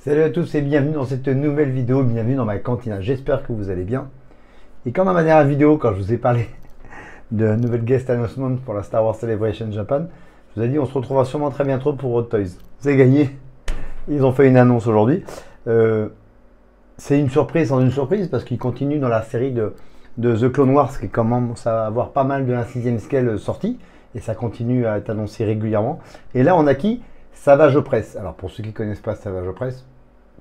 Salut à tous et bienvenue dans cette nouvelle vidéo, bienvenue dans ma cantine. J'espère que vous allez bien. Et comme dans ma dernière vidéo, quand je vous ai parlé de nouvelle guest announcement pour la Star Wars Celebration Japan, je vous ai dit on se retrouvera sûrement très bientôt pour Hot Toys. C'est gagné, ils ont fait une annonce aujourd'hui. C'est une surprise sans une surprise parce qu'ils continuent dans la série de The Clone Wars qui commence à avoir pas mal de la 6ème scale sortie et ça continue à être annoncé régulièrement. Et là on a qui? Savage Opress. Alors pour ceux qui ne connaissent pas Savage Opress,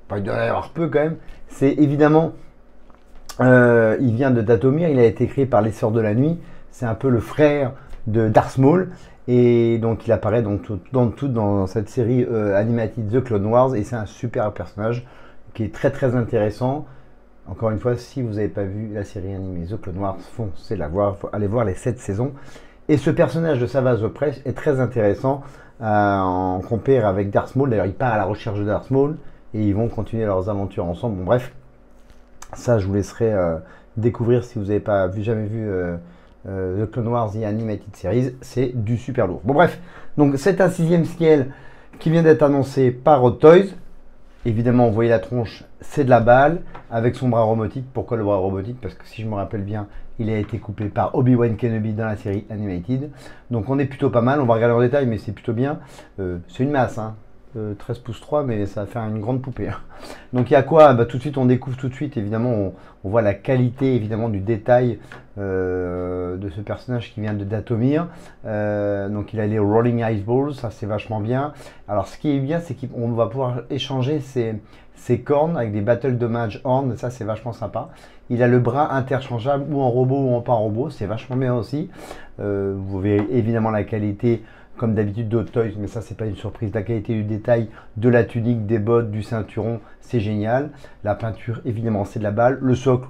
pas de avoir peu quand même, c'est évidemment, il vient de Dathomir, il a été créé par les Sœurs de la Nuit, c'est un peu le frère de Darth Maul, et donc il apparaît dans cette série animated The Clone Wars, et c'est un super personnage qui est très très intéressant. Encore une fois, si vous n'avez pas vu la série animée The Clone Wars, foncez la voir, il faut aller voir les 7 saisons. Et ce personnage de Savage Opress est très intéressant en compare avec Darth Maul. D'ailleurs, il part à la recherche de Darth Maul et ils vont continuer leurs aventures ensemble. Bon, bref, ça, je vous laisserai découvrir si vous n'avez pas jamais vu The Clone Wars The Animated Series. C'est du super lourd. Bon, bref, donc c'est un 6ème scale qui vient d'être annoncé par Hot Toys. Évidemment, vous voyez la tronche, c'est de la balle avec son bras robotique. Pourquoi le bras robotique? Parce que si je me rappelle bien, il a été coupé par Obi-Wan Kenobi dans la série Animated. Donc on est plutôt pas mal, on va regarder en détail, mais c'est plutôt bien. C'est une masse, hein. 13 pouces 3, mais ça va faire une grande poupée. Donc il y a quoi? Tout de suite, on découvre tout de suite, évidemment, on voit la qualité évidemment du détail de ce personnage qui vient de Dathomir. Donc il a les Rolling Ice Balls, ça c'est vachement bien. Alors ce qui est bien, c'est qu'on va pouvoir échanger ses cornes avec des Battle Damage Horn, ça c'est vachement sympa. Il a le bras interchangeable ou en robot ou en pas robot, c'est vachement bien aussi. Vous verrez évidemment la qualité comme d'habitude de Hot Toys, mais ça c'est pas une surprise. La qualité du détail de la tunique, des bottes, du ceinturon, c'est génial. La peinture, évidemment, c'est de la balle. Le socle,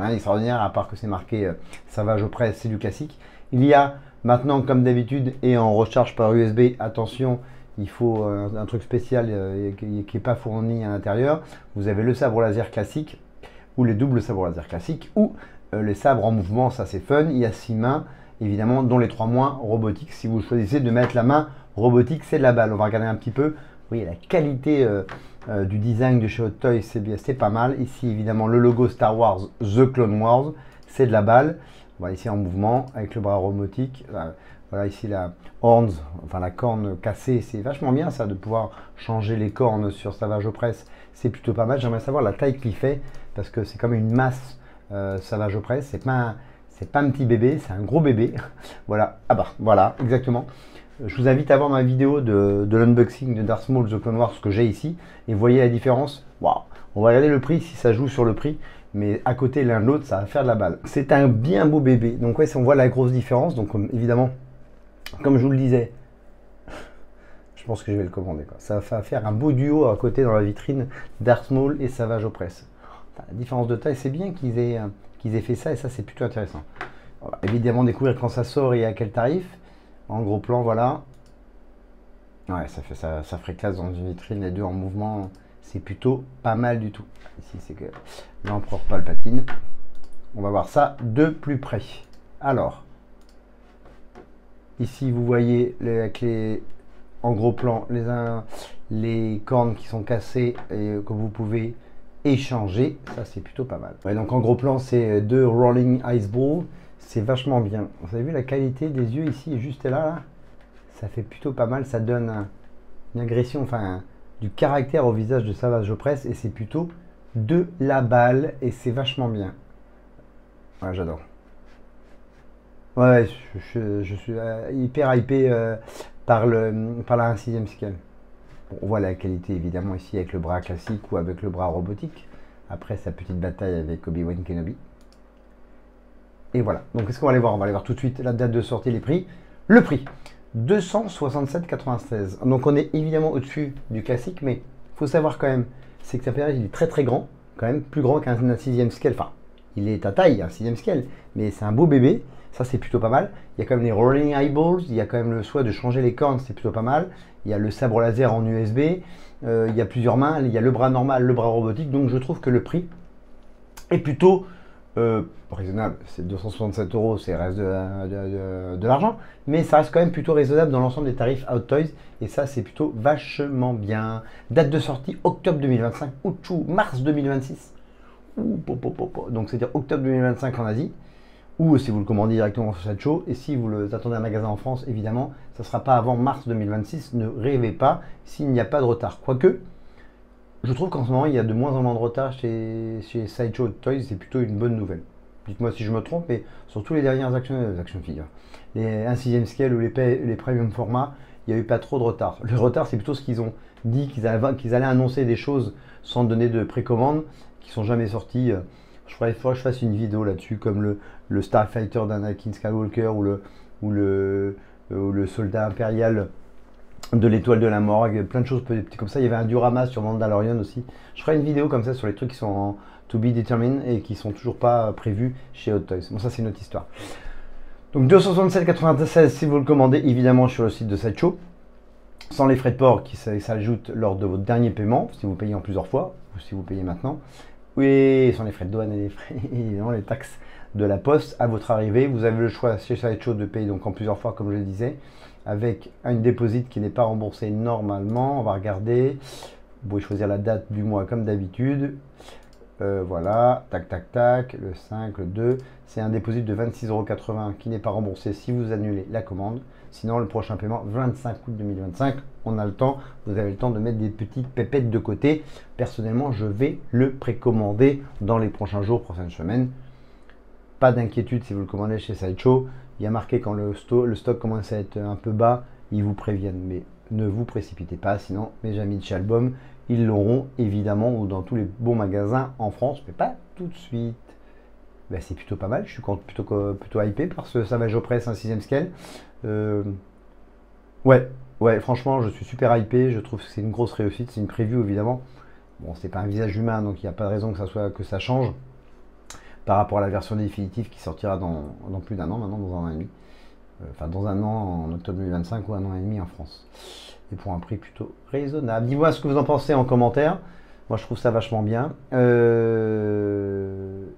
extraordinaire, à part que c'est marqué Savage Opress, c'est du classique. Il y a maintenant, comme d'habitude, et en recharge par USB, attention, il faut un truc spécial qui n'est pas fourni à l'intérieur. Vous avez le sabre laser classique, ou les doubles sabres laser classiques, ou les sabres en mouvement, ça c'est fun. Il y a 6 mains, évidemment, dont les 3 mains robotiques. Si vous choisissez de mettre la main robotique, c'est de la balle. On va regarder un petit peu. Vous voyez la qualité du design de chez Hot Toys, c'est bien, c'est pas mal. Ici, évidemment, le logo Star Wars, The Clone Wars, c'est de la balle. Voilà, ici en mouvement, avec le bras robotique. Voilà, ici la horns, enfin la corne cassée, c'est vachement bien ça, de pouvoir changer les cornes sur Savage Opress. C'est plutôt pas mal. J'aimerais savoir la taille qu'il fait, parce que c'est comme une masse Savage Opress. C'est pas un petit bébé, c'est un gros bébé. Voilà, ah bah voilà, exactement. Je vous invite à voir ma vidéo de l'unboxing de Darth Maul The Clone Wars, ce que j'ai ici, et vous voyez la différence. Waouh! On va regarder le prix si ça joue sur le prix, mais à côté l'un de l'autre, ça va faire de la balle. C'est un bien beau bébé. Donc ouais, si on voit la grosse différence, donc évidemment, comme je vous le disais, je pense que je vais le commander, quoi. Ça va faire un beau duo à côté dans la vitrine, Darth Maul et Savage Opress. Enfin, la différence de taille, c'est bien qu'ils aient fait ça, et ça c'est plutôt intéressant. On va évidemment découvrir quand ça sort et à quel tarif. En gros plan, voilà. Ouais, ça ferait classe dans une vitrine, les deux en mouvement, c'est plutôt pas mal du tout. Ici, c'est que l'empereur Palpatine. On va voir ça de plus près. Alors, ici, vous voyez en gros plan, les cornes qui sont cassées et que vous pouvez échanger. Ça, c'est plutôt pas mal. Ouais, donc en gros plan, c'est 2 Rolling Ice Balls. C'est vachement bien. Vous avez vu la qualité des yeux ici, juste là, ça fait plutôt pas mal. Ça donne une agression, enfin du caractère au visage de Savage Opress, et c'est plutôt de la balle, et c'est vachement bien. Ouais, j'adore. Ouais, je suis hyper hypé par la 6ème scale. Bon, on voit la qualité évidemment ici avec le bras classique ou avec le bras robotique. Après sa petite bataille avec Obi-Wan Kenobi. Et voilà, donc qu'est-ce qu'on va aller voir? On va aller voir tout de suite la date de sortie, les prix. Le prix, 267,96. Donc on est évidemment au-dessus du classique, mais il faut savoir quand même, c'est que ça fait, il est très très grand, quand même plus grand qu'un 6ème scale. Enfin, il est à taille, un 6ème scale, mais c'est un beau bébé, ça c'est plutôt pas mal. Il y a quand même les Rolling Eyeballs, il y a quand même le choix de changer les cornes, c'est plutôt pas mal. Il y a le sabre laser en USB, il y a plusieurs mains, il y a le bras normal, le bras robotique, donc je trouve que le prix est plutôt Raisonnable, c'est 267 euros, c'est reste de l'argent, mais ça reste quand même plutôt raisonnable dans l'ensemble des tarifs Hot Toys, et ça c'est plutôt vachement bien. Date de sortie octobre 2025, ou mars 2026, donc c'est-à-dire octobre 2025 en Asie, ou si vous le commandez directement sur Sideshow, et si vous le attendez à un magasin en France, évidemment, ça ne sera pas avant mars 2026, ne rêvez pas s'il n'y a pas de retard. Quoique, je trouve qu'en ce moment, il y a de moins en moins de retard chez Sideshow Toys, c'est plutôt une bonne nouvelle. Dites-moi si je me trompe, mais sur tous les dernières action figures, les 1/6 scale ou les premium formats, il n'y a eu pas trop de retard. Le retard, c'est plutôt ce qu'ils ont dit, qu'ils allaient annoncer des choses sans donner de précommande, qui sont jamais sorties. Il faudrait que je fasse une vidéo là-dessus, comme le Starfighter d'Anakin Skywalker ou le soldat impérial de l'étoile de la morgue, plein de choses petits comme ça. Il y avait un diorama sur Mandalorian aussi. Je ferai une vidéo comme ça sur les trucs qui sont en to be determined et qui sont toujours pas prévus chez Hot Toys. Bon, ça c'est une autre histoire. Donc 267,96 si vous le commandez évidemment sur le site de Sideshow, sans les frais de port qui s'ajoutent lors de votre dernier paiement, si vous payez en plusieurs fois ou si vous payez maintenant. Oui, sans les frais de douane et les frais, évidemment les taxes de la poste à votre arrivée. Vous avez le choix chez Sideshow de payer donc en plusieurs fois comme je le disais, avec une déposite qui n'est pas remboursée normalement. On va regarder. Vous pouvez choisir la date du mois comme d'habitude. Voilà, tac, tac, tac, le 5, le 2. C'est un déposit de 26,80 € qui n'est pas remboursé si vous annulez la commande. Sinon, le prochain paiement, 25 août 2025, on a le temps. Vous avez le temps de mettre des petites pépettes de côté. Personnellement, je vais le précommander dans les prochains jours, prochaines semaines. Pas d'inquiétude si vous le commandez chez Sideshow. Il y a marqué quand le stock commence à être un peu bas, ils vous préviennent. Mais ne vous précipitez pas, sinon mes amis de chez Album, ils l'auront évidemment ou dans tous les bons magasins en France, mais pas tout de suite. Ben, c'est plutôt pas mal, je suis plutôt hypé par ce Savage Opress 1/6 scale. Ouais, franchement, je suis super hypé, je trouve que c'est une grosse réussite, c'est une preview évidemment. Bon, c'est pas un visage humain, donc il n'y a pas de raison que ça change par rapport à la version définitive qui sortira dans plus d'un an, maintenant dans un an et demi. Enfin, dans un an en octobre 2025 ou un an et demi en France. Et pour un prix plutôt raisonnable. Dis-moi ce que vous en pensez en commentaire. Moi, je trouve ça vachement bien.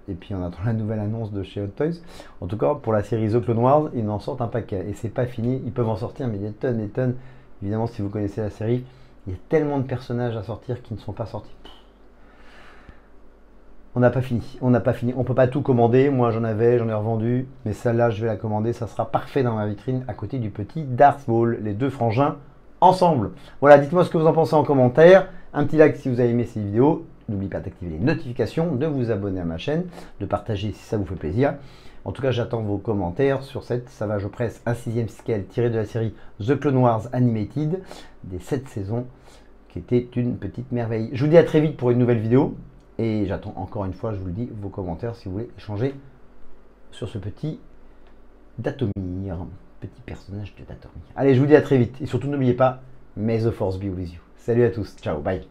Et puis, on attend la nouvelle annonce de chez Hot Toys. En tout cas, pour la série The Clone Wars, ils en sortent un paquet. Et c'est pas fini. Ils peuvent en sortir, mais des tonnes et tonnes. Évidemment, si vous connaissez la série, il y a tellement de personnages à sortir qui ne sont pas sortis. On n'a pas fini, on peut pas tout commander. Moi j'en ai revendu, mais celle-là je vais la commander, ça sera parfait dans ma vitrine à côté du petit Darth Maul, les deux frangins ensemble. Voilà, dites-moi ce que vous en pensez en commentaire, un petit like si vous avez aimé ces vidéos, n'oubliez pas d'activer les notifications, de vous abonner à ma chaîne, de partager si ça vous fait plaisir. En tout cas, j'attends vos commentaires sur cette Savage Opress 1/6 scale tiré de la série The Clone Wars Animated des 7 saisons, qui était une petite merveille. Je vous dis à très vite pour une nouvelle vidéo. Et j'attends encore une fois, je vous le dis, vos commentaires si vous voulez échanger sur ce petit Dathomir, petit personnage de Dathomir. Allez, je vous dis à très vite. Et surtout, n'oubliez pas, may the force be with you. Salut à tous, ciao, bye.